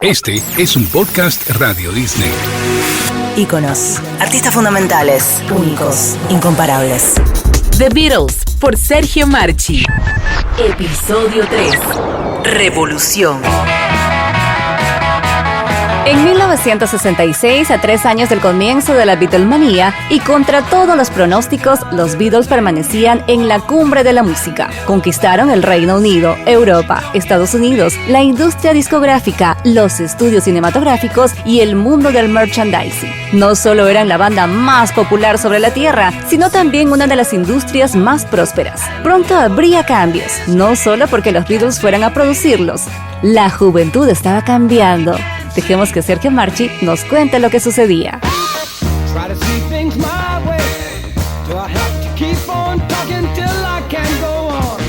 Este es un podcast Radio Disney. Íconos, artistas fundamentales, únicos, incomparables. The Beatles, por Sergio Marchi. Episodio 3. Revolución. En 1966, a 3 años del comienzo de la Beatlemanía y contra todos los pronósticos, los Beatles permanecían en la cumbre de la música. Conquistaron el Reino Unido, Europa, Estados Unidos, la industria discográfica, los estudios cinematográficos y el mundo del merchandising. No solo eran la banda más popular sobre la Tierra, sino también una de las industrias más prósperas. Pronto habría cambios, no solo porque los Beatles fueran a producirlos. La juventud estaba cambiando. Dejemos que Sergio Marchi nos cuente lo que sucedía.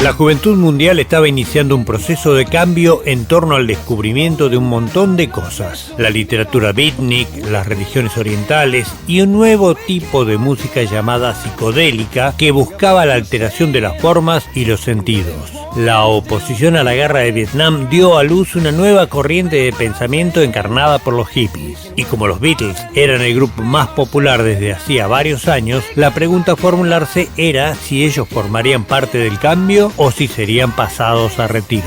La juventud mundial estaba iniciando un proceso de cambio en torno al descubrimiento de un montón de cosas. La literatura beatnik, las religiones orientales y un nuevo tipo de música llamada psicodélica que buscaba la alteración de las formas y los sentidos. La oposición a la guerra de Vietnam dio a luz una nueva corriente de pensamiento encarnada por los hippies. Y como los Beatles eran el grupo más popular desde hacía varios años, la pregunta a formularse era si ellos formarían parte del cambio o si serían pasados a retiro.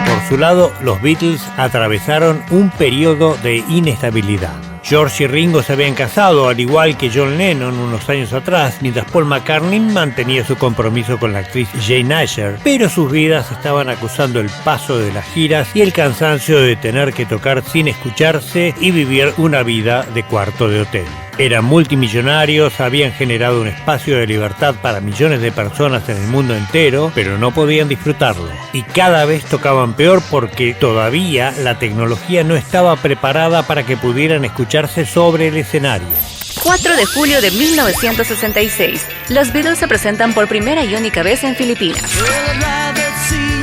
Por su lado, los Beatles atravesaron un periodo de inestabilidad. George y Ringo se habían casado, al igual que John Lennon unos años atrás, mientras Paul McCartney mantenía su compromiso con la actriz Jane Asher, pero sus vidas estaban acusando el paso de las giras y el cansancio de tener que tocar sin escucharse y vivir una vida de cuarto de hotel. Eran multimillonarios, habían generado un espacio de libertad para millones de personas en el mundo entero, pero no podían disfrutarlo. Y cada vez tocaban peor porque todavía la tecnología no estaba preparada para que pudieran escucharse sobre el escenario. 4 de julio de 1966. Los Beatles se presentan por primera y única vez en Filipinas.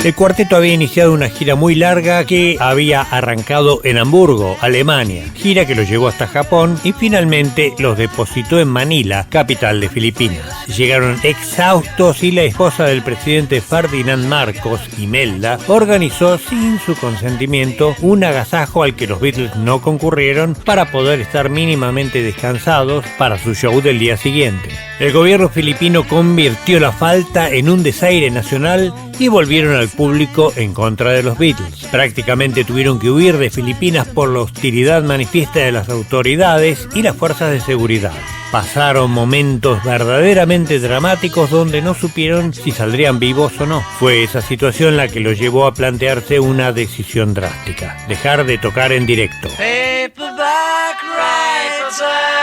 El cuarteto había iniciado una gira muy larga que había arrancado en Hamburgo, Alemania, gira que los llevó hasta Japón y finalmente los depositó en Manila, capital de Filipinas. Llegaron exhaustos y la esposa del presidente Ferdinand Marcos, Imelda, organizó sin su consentimiento un agasajo al que los Beatles no concurrieron para poder estar mínimamente descansados para su show del día siguiente. El gobierno filipino convirtió la falta en un desaire nacional y volvieron al público en contra de los Beatles. Prácticamente tuvieron que huir de Filipinas por la hostilidad manifiesta de las autoridades y las fuerzas de seguridad. Pasaron momentos verdaderamente dramáticos donde no supieron si saldrían vivos o no. Fue esa situación la que los llevó a plantearse una decisión drástica: dejar de tocar en directo. Paperback Writer.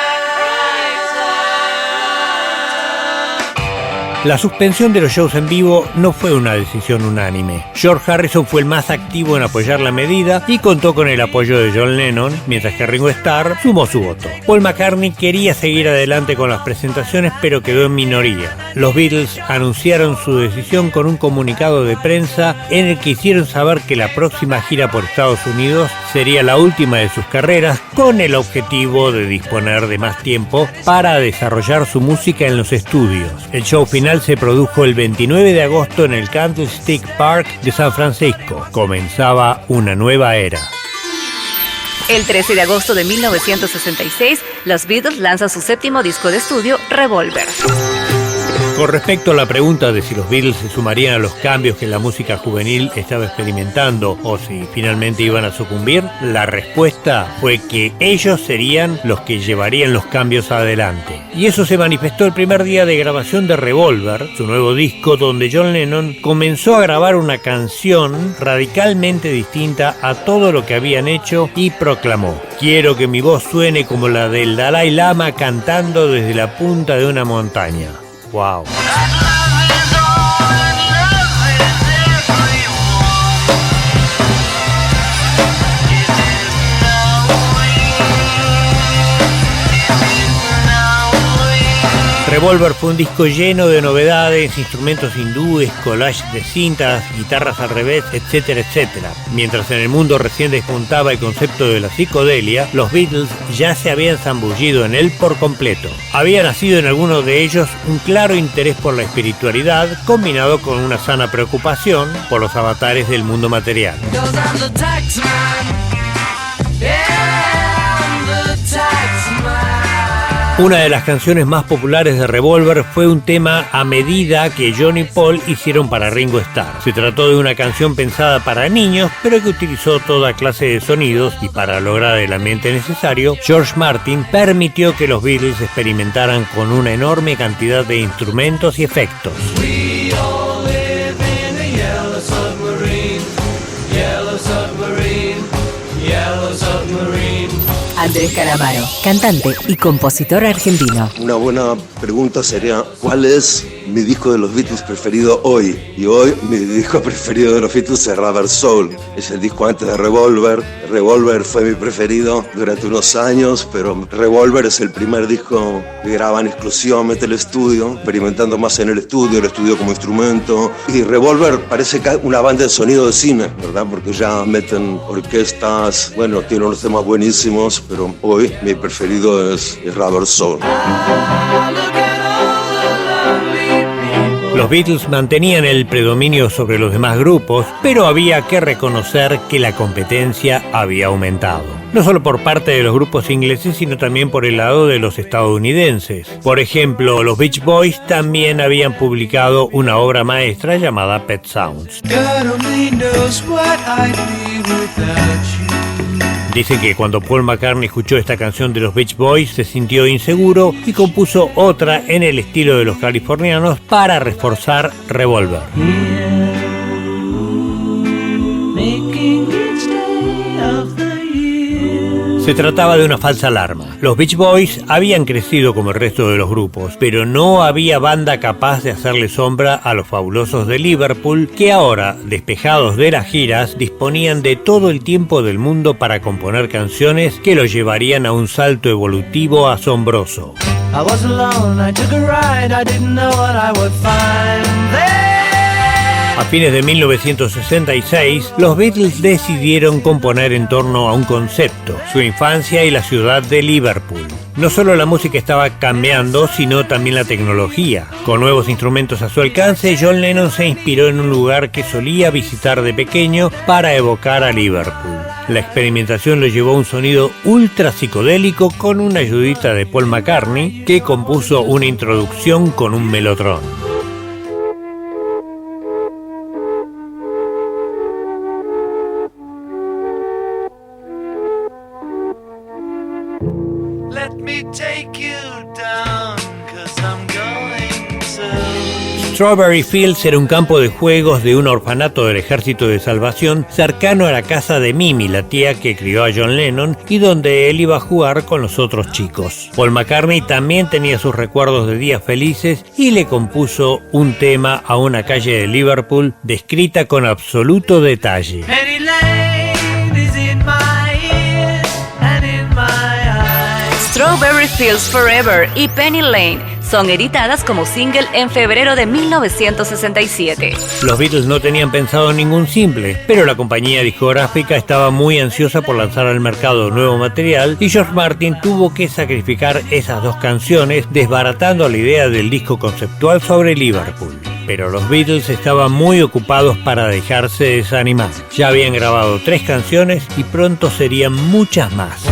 La suspensión de los shows en vivo no fue una decisión unánime. George Harrison fue el más activo en apoyar la medida y contó con el apoyo de John Lennon, mientras que Ringo Starr sumó su voto. Paul McCartney quería seguir adelante con las presentaciones, pero quedó en minoría. Los Beatles anunciaron su decisión con un comunicado de prensa en el que hicieron saber que la próxima gira por Estados Unidos sería la última de sus carreras, con el objetivo de disponer de más tiempo para desarrollar su música en los estudios. El show final se produjo el 29 de agosto en el Candlestick Park de San Francisco. Comenzaba una nueva era. El 13 de agosto de 1966, los Beatles lanzan su séptimo disco de estudio, Revolver. Con respecto a la pregunta de si los Beatles se sumarían a los cambios que la música juvenil estaba experimentando o si finalmente iban a sucumbir, la respuesta fue que ellos serían los que llevarían los cambios adelante. Y eso se manifestó el primer día de grabación de Revolver, su nuevo disco, donde John Lennon comenzó a grabar una canción radicalmente distinta a todo lo que habían hecho y proclamó: "Quiero que mi voz suene como la del Dalai Lama cantando desde la punta de una montaña". Wow. Revolver fue un disco lleno de novedades, instrumentos hindúes, collage de cintas, guitarras al revés, etcétera, etcétera. Mientras en el mundo recién despuntaba el concepto de la psicodelia, los Beatles ya se habían zambullido en él por completo. Había nacido en algunos de ellos un claro interés por la espiritualidad, combinado con una sana preocupación por los avatares del mundo material. Una de las canciones más populares de Revolver fue un tema a medida que John y Paul hicieron para Ringo Starr. Se trató de una canción pensada para niños, pero que utilizó toda clase de sonidos y para lograr el ambiente necesario, George Martin permitió que los Beatles experimentaran con una enorme cantidad de instrumentos y efectos. Andrés Calamaro, cantante y compositor argentino. Una buena pregunta sería, ¿cuál es mi disco de los Beatles preferido hoy? Y hoy mi disco preferido de los Beatles es Rubber Soul. Es el disco antes de Revolver. Revolver fue mi preferido durante unos años, pero Revolver es el primer disco que graban exclusivamente el estudio, experimentando más en el estudio como instrumento. Y Revolver parece una banda de sonido de cine, ¿verdad? Porque ya meten orquestas, bueno, tienen unos temas buenísimos, pero hoy mi preferido es Rubber Soul. Los Beatles mantenían el predominio sobre los demás grupos, pero había que reconocer que la competencia había aumentado. No solo por parte de los grupos ingleses, sino también por el lado de los estadounidenses. Por ejemplo, los Beach Boys también habían publicado una obra maestra llamada Pet Sounds. Dicen que cuando Paul McCartney escuchó esta canción de los Beach Boys se sintió inseguro y compuso otra en el estilo de los californianos para reforzar Revolver. Se trataba de una falsa alarma. Los Beach Boys habían crecido como el resto de los grupos, pero no había banda capaz de hacerle sombra a los fabulosos de Liverpool, que ahora, despejados de las giras, disponían de todo el tiempo del mundo para componer canciones que los llevarían a un salto evolutivo asombroso. A fines de 1966, los Beatles decidieron componer en torno a un concepto, su infancia y la ciudad de Liverpool. No solo la música estaba cambiando, sino también la tecnología. Con nuevos instrumentos a su alcance, John Lennon se inspiró en un lugar que solía visitar de pequeño para evocar a Liverpool. La experimentación lo llevó a un sonido ultra psicodélico con una ayudita de Paul McCartney, que compuso una introducción con un melotrón. Strawberry Fields era un campo de juegos de un orfanato del Ejército de Salvación cercano a la casa de Mimi, la tía que crió a John Lennon, y donde él iba a jugar con los otros chicos. Paul McCartney también tenía sus recuerdos de días felices y le compuso un tema a una calle de Liverpool descrita con absoluto detalle. Strawberry Fields Forever y Penny Lane son editadas como single en febrero de 1967. Los Beatles no tenían pensado ningún simple, pero la compañía discográfica estaba muy ansiosa por lanzar al mercado nuevo material y George Martin tuvo que sacrificar esas dos canciones, desbaratando la idea del disco conceptual sobre Liverpool. Pero los Beatles estaban muy ocupados para dejarse desanimar. Ya habían grabado 3 canciones y pronto serían muchas más.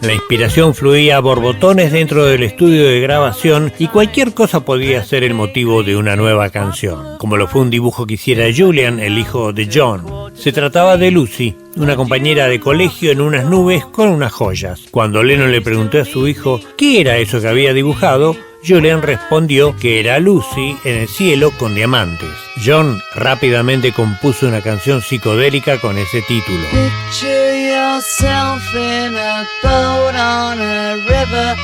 La inspiración fluía a borbotones dentro del estudio de grabación y cualquier cosa podía ser el motivo de una nueva canción, como lo fue un dibujo que hiciera Julian, el hijo de John. Se trataba de Lucy, una compañera de colegio en unas nubes con unas joyas. Cuando Lennon le preguntó a su hijo qué era eso que había dibujado, Julian respondió que era Lucy en el cielo con diamantes. John rápidamente compuso una canción psicodélica con ese título. Picture yourself in a boat on a river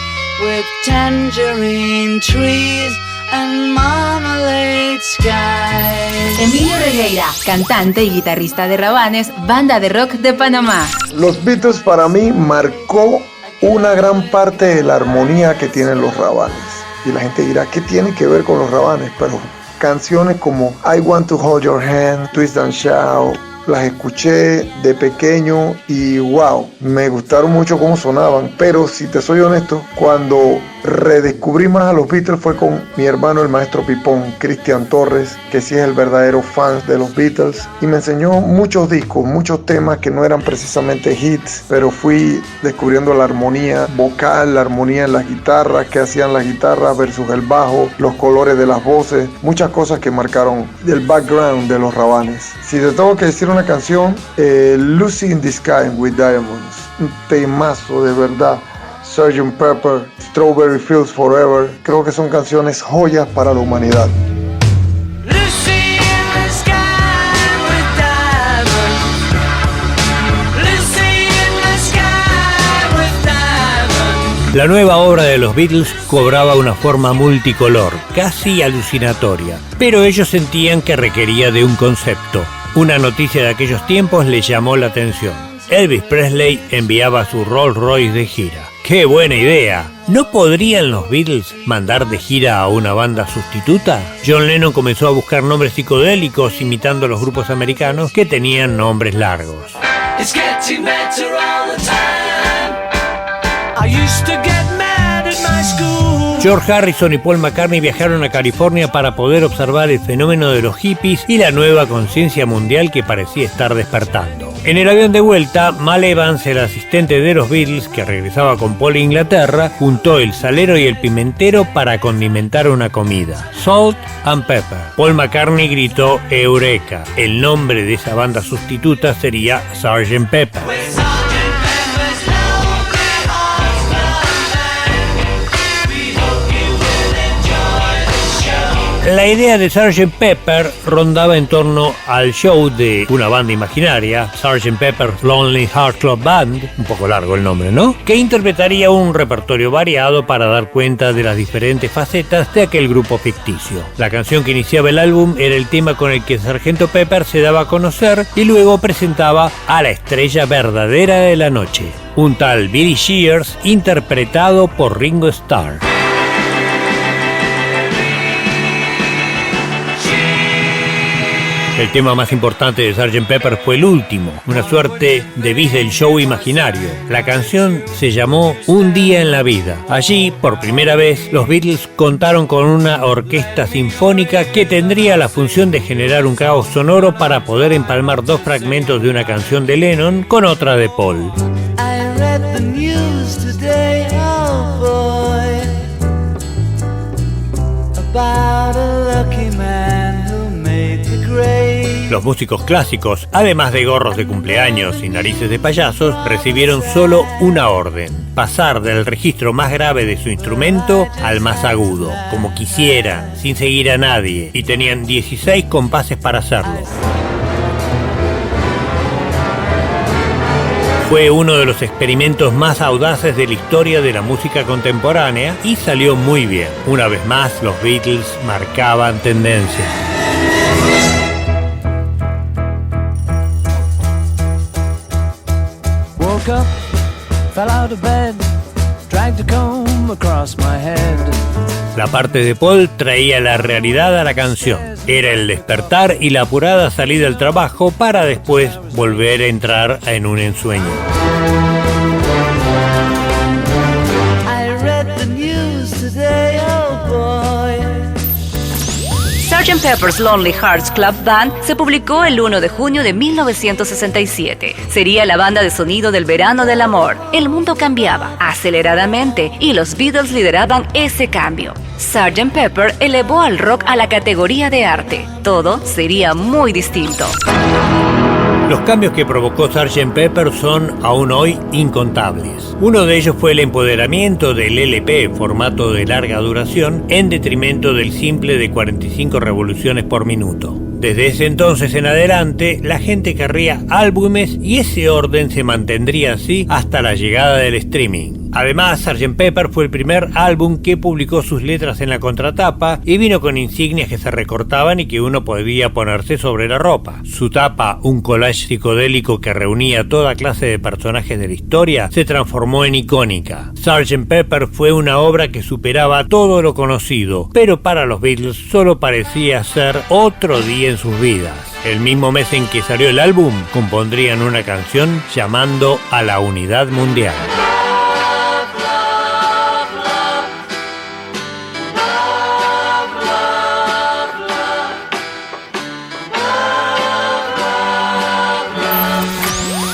with tangerine trees and marmalade skies. Emilio Regueira, cantante y guitarrista de Rabanes, banda de rock de Panamá. Los Beatles para mí marcó una gran parte de la armonía que tienen los Rabanes. Y la gente dirá, ¿qué tiene que ver con los Rabanes? Pero canciones como I Want to Hold Your Hand, Twist and Shout, las escuché de pequeño y wow, me gustaron mucho cómo sonaban. Pero si te soy honesto, cuando redescubrí más a los Beatles fue con mi hermano el maestro Pipón, Cristian Torres, que sí es el verdadero fan de los Beatles, y me enseñó muchos discos, muchos temas que no eran precisamente hits, pero fui descubriendo la armonía vocal, la armonía en las guitarras, qué hacían las guitarras versus el bajo, los colores de las voces, muchas cosas que marcaron el background de los Rabanes. Si te tengo que decir una canción, Lucy in the Sky with Diamonds, un temazo de verdad. Sgt. Pepper, Strawberry Fields Forever, creo que son canciones joyas para la humanidad. La nueva obra de los Beatles cobraba una forma multicolor, casi alucinatoria, pero ellos sentían que requería de un concepto. Una noticia de aquellos tiempos les llamó la atención. Elvis Presley enviaba su Rolls Royce de gira. ¡Qué buena idea! ¿No podrían los Beatles mandar de gira a una banda sustituta? John Lennon comenzó a buscar nombres psicodélicos imitando a los grupos americanos que tenían nombres largos. George Harrison y Paul McCartney viajaron a California para poder observar el fenómeno de los hippies y la nueva conciencia mundial que parecía estar despertando. En el avión de vuelta, Mal Evans, el asistente de los Beatles, que regresaba con Paul a Inglaterra, juntó el salero y el pimentero para condimentar una comida. Salt and Pepper. Paul McCartney gritó Eureka. El nombre de esa banda sustituta sería Sgt. Pepper. La idea de Sgt. Pepper rondaba en torno al show de una banda imaginaria, Sgt. Pepper's Lonely Hearts Club Band, un poco largo el nombre, ¿no?, que interpretaría un repertorio variado para dar cuenta de las diferentes facetas de aquel grupo ficticio. La canción que iniciaba el álbum era el tema con el que Sgt. Pepper se daba a conocer y luego presentaba a la estrella verdadera de la noche, un tal Billy Shears, interpretado por Ringo Starr. El tema más importante de Sgt. Pepper fue el último, una suerte de bis del show imaginario. La canción se llamó Un día en la vida. Allí, por primera vez, los Beatles contaron con una orquesta sinfónica que tendría la función de generar un caos sonoro para poder empalmar dos fragmentos de una canción de Lennon con otra de Paul. I read the news today, oh boy, about a lucky man who made the grade. Los músicos clásicos, además de gorros de cumpleaños y narices de payasos, recibieron solo una orden: pasar del registro más grave de su instrumento al más agudo, como quisieran, sin seguir a nadie, y tenían 16 compases para hacerlo. Fue uno de los experimentos más audaces de la historia de la música contemporánea y salió muy bien. Una vez más, los Beatles marcaban tendencia. Woke up, fell out of bed, dragged a comb across my head. La parte de Paul traía la realidad a la canción. Era el despertar y la apurada salida del trabajo para después volver a entrar en un ensueño. I read the news today, oh boy. Sgt. Pepper's Lonely Hearts Club Band se publicó el 1 de junio de 1967. Sería la banda de sonido del verano del amor. El mundo cambiaba aceleradamente y los Beatles lideraban ese cambio. Sgt. Pepper elevó al rock a la categoría de arte. Todo sería muy distinto. Los cambios que provocó Sgt. Pepper son aún hoy incontables. Uno de ellos fue el empoderamiento del LP, formato de larga duración, en detrimento del simple de 45 revoluciones por minuto. Desde ese entonces en adelante, la gente querría álbumes y ese orden se mantendría así hasta la llegada del streaming. Además, Sgt. Pepper fue el primer álbum que publicó sus letras en la contratapa y vino con insignias que se recortaban y que uno podía ponerse sobre la ropa. Su tapa, un collage psicodélico que reunía toda clase de personajes de la historia, se transformó en icónica. Sgt. Pepper fue una obra que superaba todo lo conocido, pero para los Beatles solo parecía ser otro día en sus vidas. El mismo mes en que salió el álbum, compondrían una canción llamando a la unidad mundial.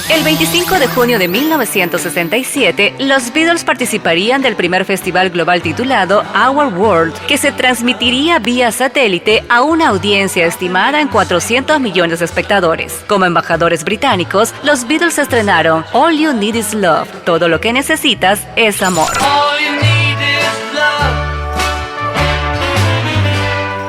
El 25 de junio de 1967, los Beatles participarían del primer festival global titulado Our World, que se transmitiría vía satélite a una audiencia estimada en 400 millones de espectadores. Como embajadores británicos, los Beatles estrenaron All You Need Is Love, todo lo que necesitas es amor. All you need is love.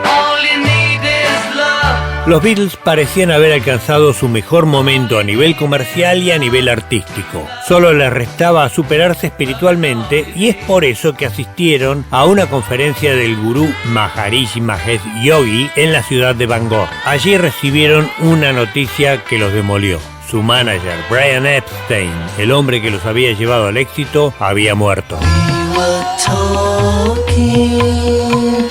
All you need is love. Los Beatles parecían haber alcanzado su mejor momento a nivel comercial y a nivel artístico. Solo les restaba superarse espiritualmente y es por eso que asistieron a una conferencia del gurú Maharishi Mahesh Yogi en la ciudad de Bangor. Allí recibieron una noticia que los demolió. Su manager, Brian Epstein, el hombre que los había llevado al éxito, había muerto. We were talking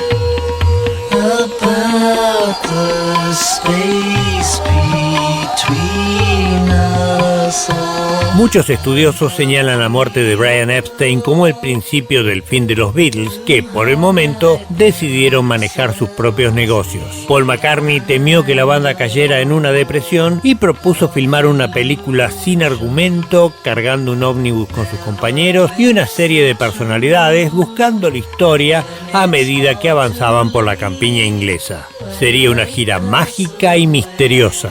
about the space between us all. Muchos estudiosos señalan la muerte de Brian Epstein como el principio del fin de los Beatles, que por el momento decidieron manejar sus propios negocios. Paul McCartney temió que la banda cayera en una depresión y propuso filmar una película sin argumento, cargando un ómnibus con sus compañeros y una serie de personalidades buscando la historia a medida que avanzaban por la campiña inglesa. Sería una gira mágica y misteriosa.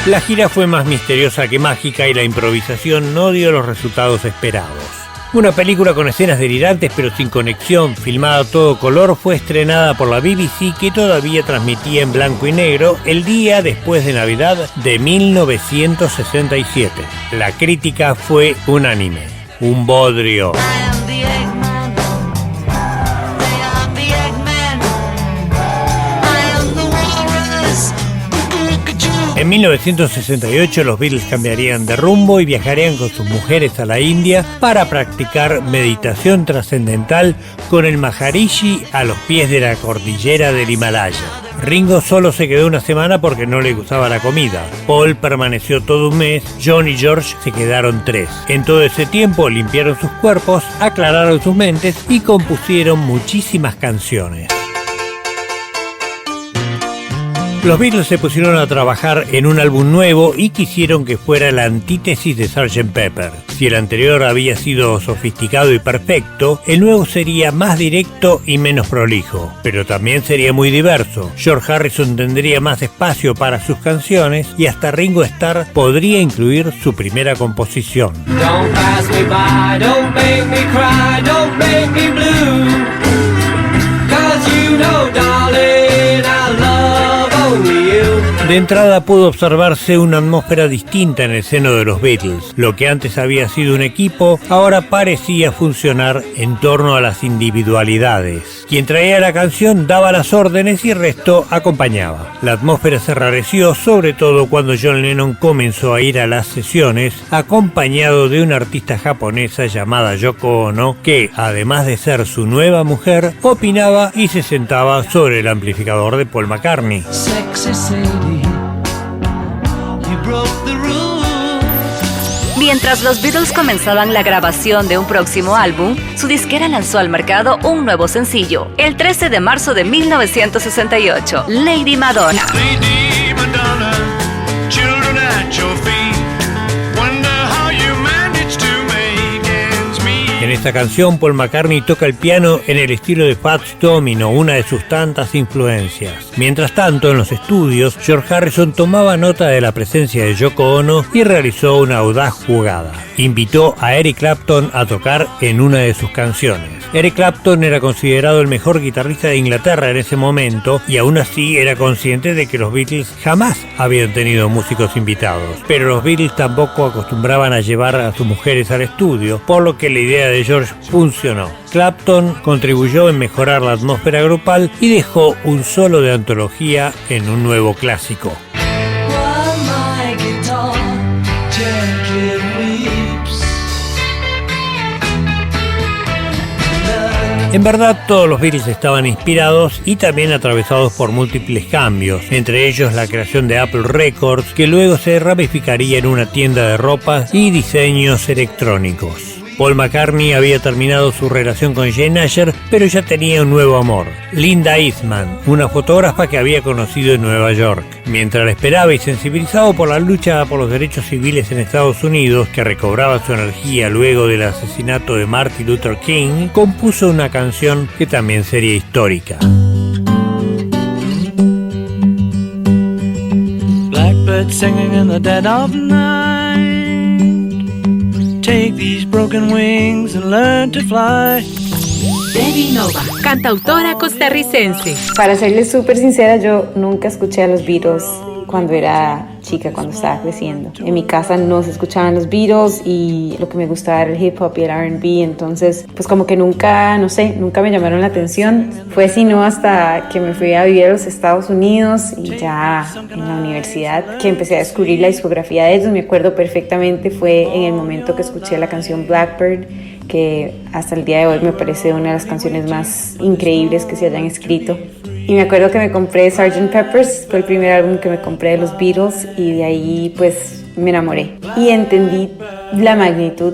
La gira fue más misteriosa que mágica y la improvisación no dio los resultados esperados. Una película con escenas delirantes pero sin conexión, filmada a todo color, fue estrenada por la BBC, que todavía transmitía en blanco y negro el día después de Navidad de 1967. La crítica fue unánime. Un bodrio. En 1968 los Beatles cambiarían de rumbo y viajarían con sus mujeres a la India para practicar meditación trascendental con el Maharishi a los pies de la cordillera del Himalaya. Ringo solo se quedó una semana porque no le gustaba la comida. Paul permaneció todo un mes, John y George se quedaron 3. En todo ese tiempo limpiaron sus cuerpos, aclararon sus mentes y compusieron muchísimas canciones. Los Beatles se pusieron a trabajar en un álbum nuevo y quisieron que fuera la antítesis de Sgt. Pepper. Si el anterior había sido sofisticado y perfecto, el nuevo sería más directo y menos prolijo, pero también sería muy diverso. George Harrison tendría más espacio para sus canciones y hasta Ringo Starr podría incluir su primera composición. Don't pass me by, don't make me cry, don't make me blue. 'Cause you know, darling, I love only you. De entrada pudo observarse una atmósfera distinta en el seno de los Beatles. Lo que antes había sido un equipo, ahora parecía funcionar en torno a las individualidades. Quien traía la canción daba las órdenes y el resto acompañaba. La atmósfera se rareció, sobre todo cuando John Lennon comenzó a ir a las sesiones acompañado de una artista japonesa llamada Yoko Ono, que, además de ser su nueva mujer, opinaba y se sentaba sobre el amplificador de Paul McCartney. Sexy Sadie, you broke the rules. Mientras los Beatles comenzaban la grabación de un próximo álbum, su disquera lanzó al mercado un nuevo sencillo, el 13 de marzo de 1968, Lady Madonna. Lady Madonna, children at your feet, wonder how you manage to make ends meet. En esta canción, Paul McCartney toca el piano en el estilo de Fats Domino, una de sus tantas influencias. Mientras tanto, en los estudios, George Harrison tomaba nota de la presencia de Yoko Ono y realizó una audaz jugada. Invitó a Eric Clapton a tocar en una de sus canciones. Eric Clapton era considerado el mejor guitarrista de Inglaterra en ese momento y aún así era consciente de que los Beatles jamás habían tenido músicos invitados. Pero los Beatles tampoco acostumbraban a llevar a sus mujeres al estudio, por lo que la idea de George funcionó. Clapton contribuyó en mejorar la atmósfera grupal y dejó un solo de antología en un nuevo clásico. En verdad, todos los Beatles estaban inspirados y también atravesados por múltiples cambios, entre ellos la creación de Apple Records, que luego se ramificaría en una tienda de ropa y diseños electrónicos. Paul McCartney había terminado su relación con Jane Asher, pero ya tenía un nuevo amor, Linda Eastman, una fotógrafa que había conocido en Nueva York. Mientras la esperaba y sensibilizado por la lucha por los derechos civiles en Estados Unidos, que recobraba su energía luego del asesinato de Martin Luther King, compuso una canción que también sería histórica. Blackbird singing in the dead of night. Take these broken wings and learn to fly. Debbie Nova, cantautora costarricense. Para serles súper sincera, yo nunca escuché a los Beatles cuando era chica, cuando estaba creciendo. En mi casa no se escuchaban los Beatles y lo que me gustaba era el hip hop y el R&B, entonces pues como que nunca me llamaron la atención. Fue sino hasta que me fui a vivir a los Estados Unidos y ya en la universidad que empecé a descubrir la discografía de ellos. Me acuerdo perfectamente, fue en el momento que escuché la canción Blackbird, que hasta el día de hoy me parece una de las canciones más increíbles que se hayan escrito. Y me acuerdo que me compré Sgt. Pepper's, fue el primer álbum que me compré de los Beatles y de ahí pues me enamoré. Y entendí la magnitud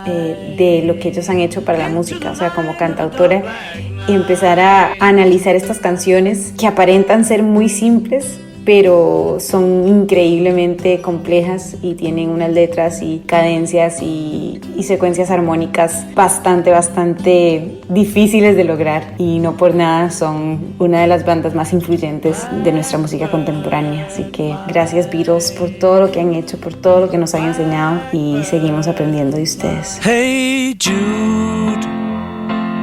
de lo que ellos han hecho para la música, o sea, como cantautora, y empezar a analizar estas canciones que aparentan ser muy simples, pero son increíblemente complejas y tienen unas letras y cadencias y secuencias armónicas bastante difíciles de lograr, y no por nada son una de las bandas más influyentes de nuestra música contemporánea. Así que gracias Beatles por todo lo que han hecho, por todo lo que nos han enseñado, y seguimos aprendiendo de ustedes. Hey Jude,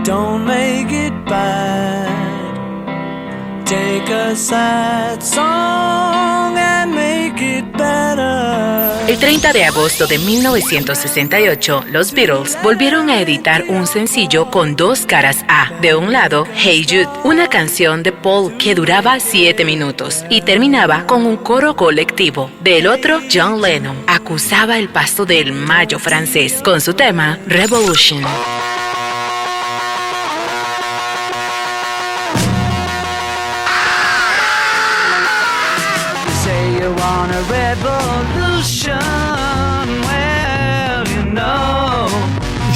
don't make it bad. Take a sad song and make it better. El 30 de agosto de 1968, los Beatles volvieron a editar un sencillo con dos caras A. De un lado, Hey Jude, una canción de Paul que duraba 7 minutos y terminaba con un coro colectivo. Del otro, John Lennon acusaba el paso del Mayo francés con su tema Revolution. On a revolution, well, you know.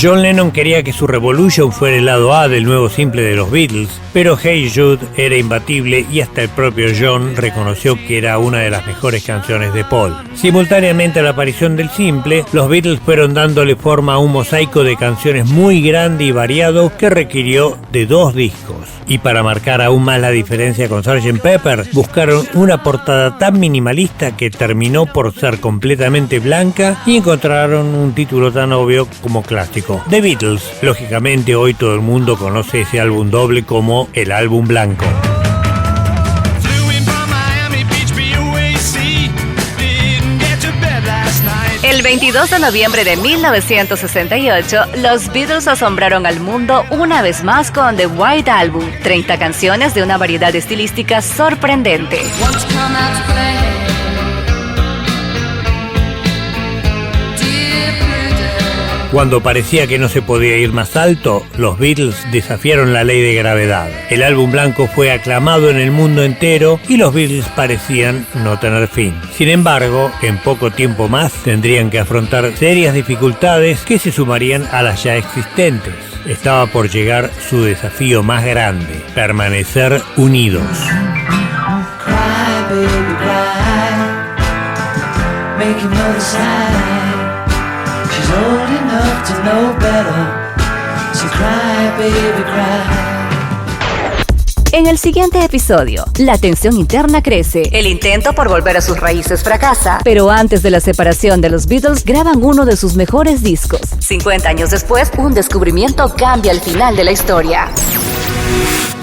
John Lennon quería que su Revolution fuera el lado A del nuevo simple de los Beatles, pero Hey Jude era imbatible y hasta el propio John reconoció que era una de las mejores canciones de Paul. Simultáneamente a la aparición del simple, los Beatles fueron dándole forma a un mosaico de canciones muy grande y variado que requirió de 2 discos. Y para marcar aún más la diferencia con Sgt. Pepper, buscaron una portada tan minimalista que terminó por ser completamente blanca y encontraron un título tan obvio como clásico. The Beatles. Lógicamente hoy todo el mundo conoce ese álbum doble como el álbum blanco. El 22 de noviembre de 1968, los Beatles asombraron al mundo una vez más con The White Album, 30 canciones de una variedad estilística sorprendente. Cuando parecía que no se podía ir más alto, los Beatles desafiaron la ley de gravedad. El álbum blanco fue aclamado en el mundo entero y los Beatles parecían no tener fin. Sin embargo, en poco tiempo más tendrían que afrontar serias dificultades que se sumarían a las ya existentes. Estaba por llegar su desafío más grande: permanecer unidos. Cry, baby, cry. Make another sign. She's old enough to know better. So cry, baby, cry. En el siguiente episodio, la tensión interna crece, el intento por volver a sus raíces fracasa, pero antes de la separación de los Beatles graban uno de sus mejores discos. 50 años después, un descubrimiento cambia el final de la historia.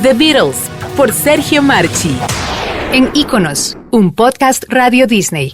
The Beatles, por Sergio Marchi. En Iconos, un podcast Radio Disney.